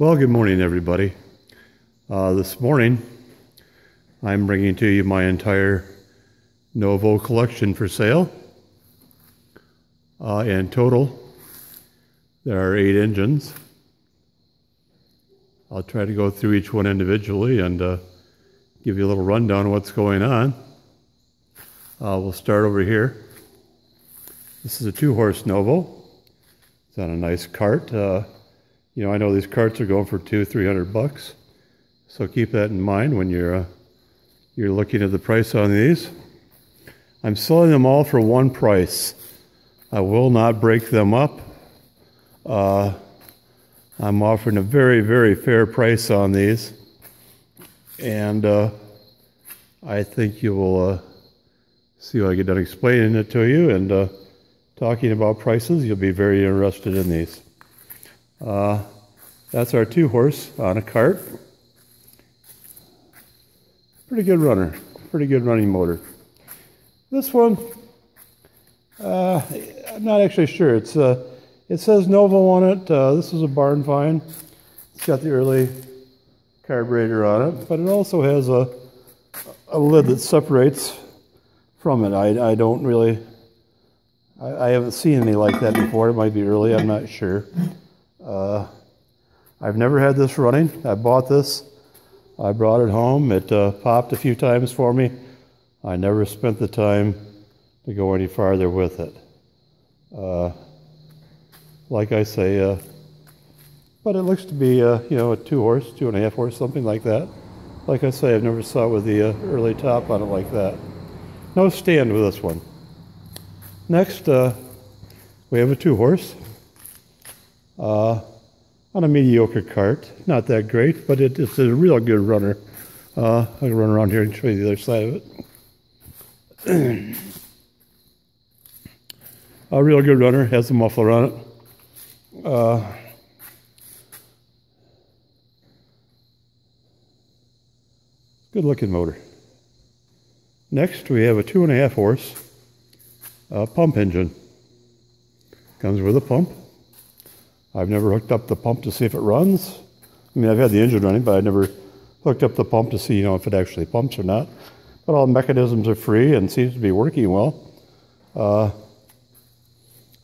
Well, good morning, everybody. This morning, I'm bringing to you my entire Novo collection for sale. In total, there are 8 engines. I'll try to go through each one individually and give you a little rundown of what's going on. We'll start over here. This is a 2-horse Novo. It's on a nice cart. I know these carts are going for $200-300, so keep that in mind when you're looking at the price on these. I'm selling them all for one price. I will not break them up. I'm offering a very, very fair price on these, and I think you will see when I get done explaining it to you and talking about prices. You'll be very interested in these. That's our 2-horse on a cart. Pretty good runner, pretty good running motor. This one, I'm not actually sure. It says Novo on it. This is a barn find. It's got the early carburetor on it, but it also has a lid that separates from it. I don't really, I haven't seen any like that before. It might be early, I'm not sure. I've never had this running. I bought this. I brought it home. It popped a few times for me. I never spent the time to go any farther with it. Like I say, but it looks to be a 2-horse, 2.5-horse, something like that. Like I say, I've never saw it with the early top on it like that. No stand with this one. Next, we have a 2-horse. On a mediocre cart. Not that great, but it's a real good runner. I can run around here and show you the other side of it. A real good runner, has a muffler on it. Good looking motor. Next we have a 2.5-horse pump engine. Comes with a pump. I've never hooked up the pump to see if it runs. I mean, I've had the engine running, but I never hooked up the pump to see, if it actually pumps or not. But all the mechanisms are free and seems to be working well.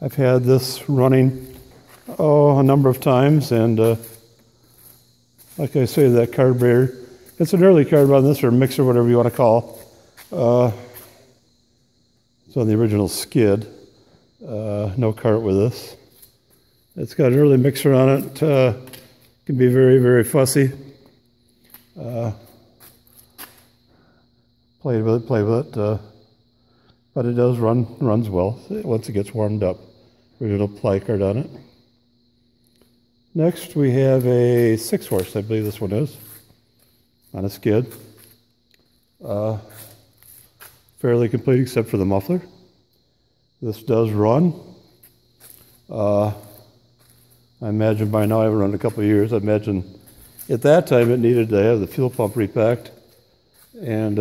I've had this running, a number of times, and like I say, that carburetor, it's an early carburetor on this, or mixer, whatever you want to call. It's on the original skid. No cart with this. It's got an early mixer on it. Can be very, very fussy. Play with it, but it does runs well once it gets warmed up. Original ply card on it. Next we have a 6-horse, I believe this one is, on a skid. Fairly complete except for the muffler. This does run. I imagine by now, I haven't run in a couple of years, I imagine at that time it needed to have the fuel pump repacked, and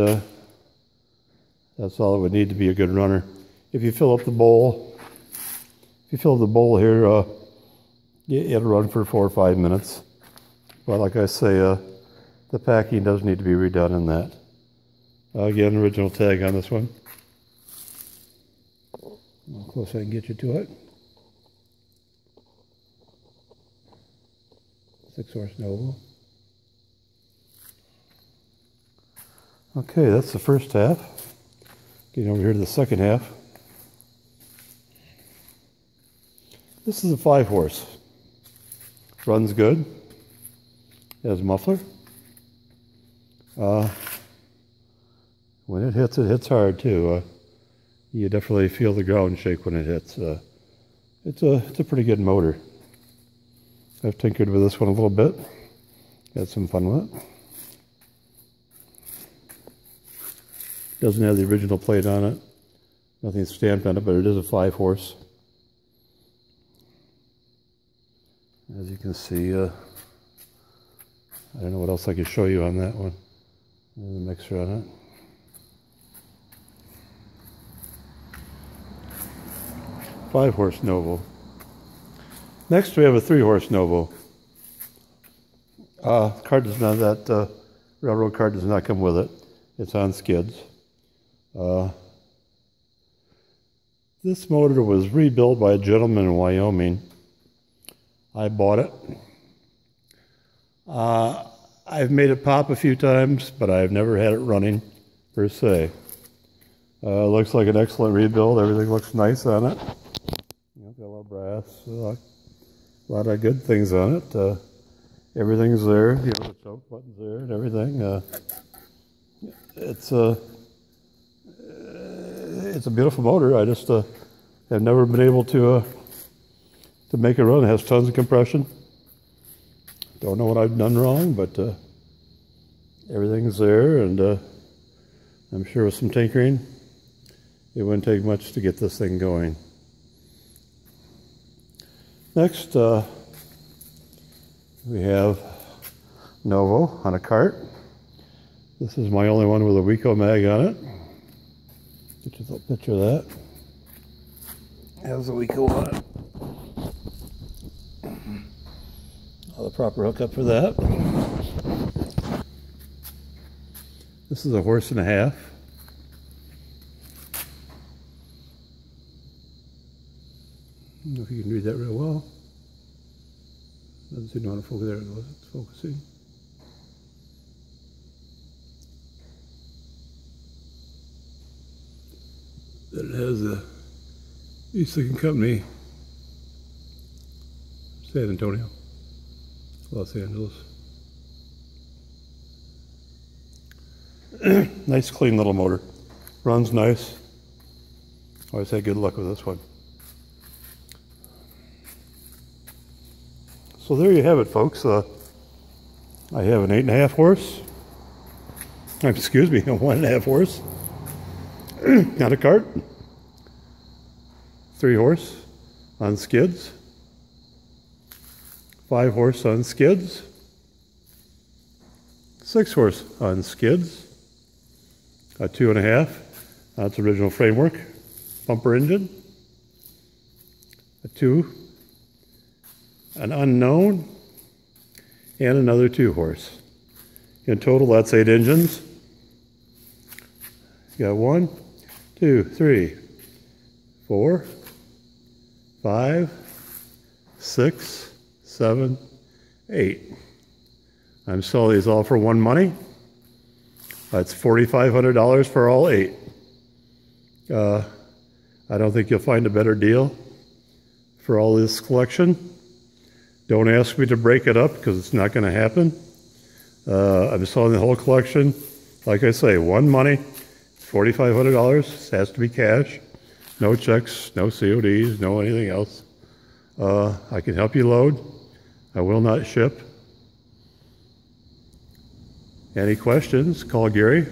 that's all it would need to be a good runner. If you fill up the bowl, here, it'll run for 4 or 5 minutes. But like I say, the packing does need to be redone in that. Again, original tag on this one. How close I can get you to it. 6-horse Novo. Okay, that's the first half. Getting over here to the second half. This is a 5-horse. Runs good. Has a muffler. When it hits hard too. You definitely feel the ground shake when it hits. It's a pretty good motor. I've tinkered with this one a little bit. Had some fun with it. Doesn't have the original plate on it. Nothing stamped on it, but it is a 5-horse. As you can see, I don't know what else I could show you on that one. There's a mixer on it. Five-horse Novo. Next we have a 3-horse Novo. Cart does not, that railroad cart does not come with it. It's on skids. This motor was rebuilt by a gentleman in Wyoming. I bought it. I've made it pop a few times, but I've never had it running per se. Looks like an excellent rebuild. Everything looks nice on it. Got a lot of brass, a lot of good things on it. Everything's there. The choke button's there and everything. It's a beautiful motor. I just have never been able to make it run. It has tons of compression. Don't know what I've done wrong, but everything's there, and I'm sure with some tinkering, it wouldn't take much to get this thing going. Next, we have Novo on a cart. This is my only one with a Wico mag on it. Get you a little picture of that. Has a Wico on it. All the proper hookup for that. This is a 1.5 horses. I don't know if you can read that real well. Doesn't seem to want to focus. There it goes. It's focusing. Then it has the East Lincoln Company, San Antonio, Los Angeles. Nice clean little motor. Runs nice. Always had good luck with this one. So there you have it, folks. I have an 8.5 horse. Excuse me, a 1.5 horse. Not a cart. 3 horse on skids. 5 horse on skids. 6 horse on skids. A 2.5. That's original framework. Bumper engine. A 2. An unknown, and another 2 horse. In total, that's 8 engines. You got 1, 2, 3, 4, 5, 6, 7, 8. I'm selling these all for one money. That's $4,500 for all 8. I don't think you'll find a better deal for all this collection. Don't ask me to break it up because it's not going to happen. I'm selling the whole collection. Like I say, one money, $4,500. Has to be cash. No checks, no CODs, no anything else. I can help you load. I will not ship. Any questions? Call Gary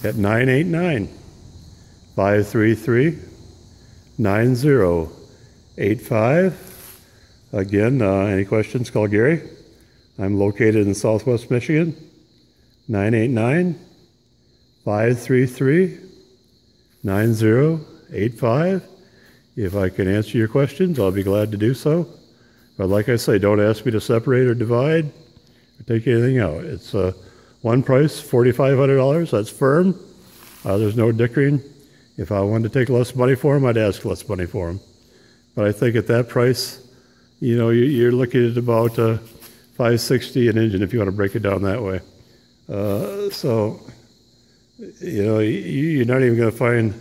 at 989-533-9085. Again, any questions, call Gary. I'm located in Southwest Michigan, 989-533-9085. If I can answer your questions, I'll be glad to do so. But like I say, don't ask me to separate or divide or take anything out. It's one price, $4,500. That's firm. There's no dickering. If I wanted to take less money for them, I'd ask less money for them. But I think at that price, you're looking at about $560 an engine if you want to break it down that way. So, you're not even going to find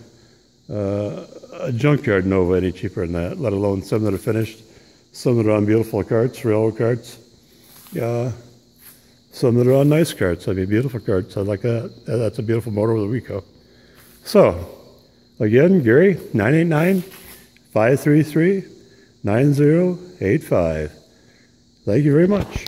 a junkyard Nova any cheaper than that, let alone some that are finished, some that are on beautiful carts, railroad carts, some that are on nice carts. I mean, beautiful carts. I like that. That's a beautiful motor with a Wico. So, again, Gary, 989-533-9085. Thank you very much.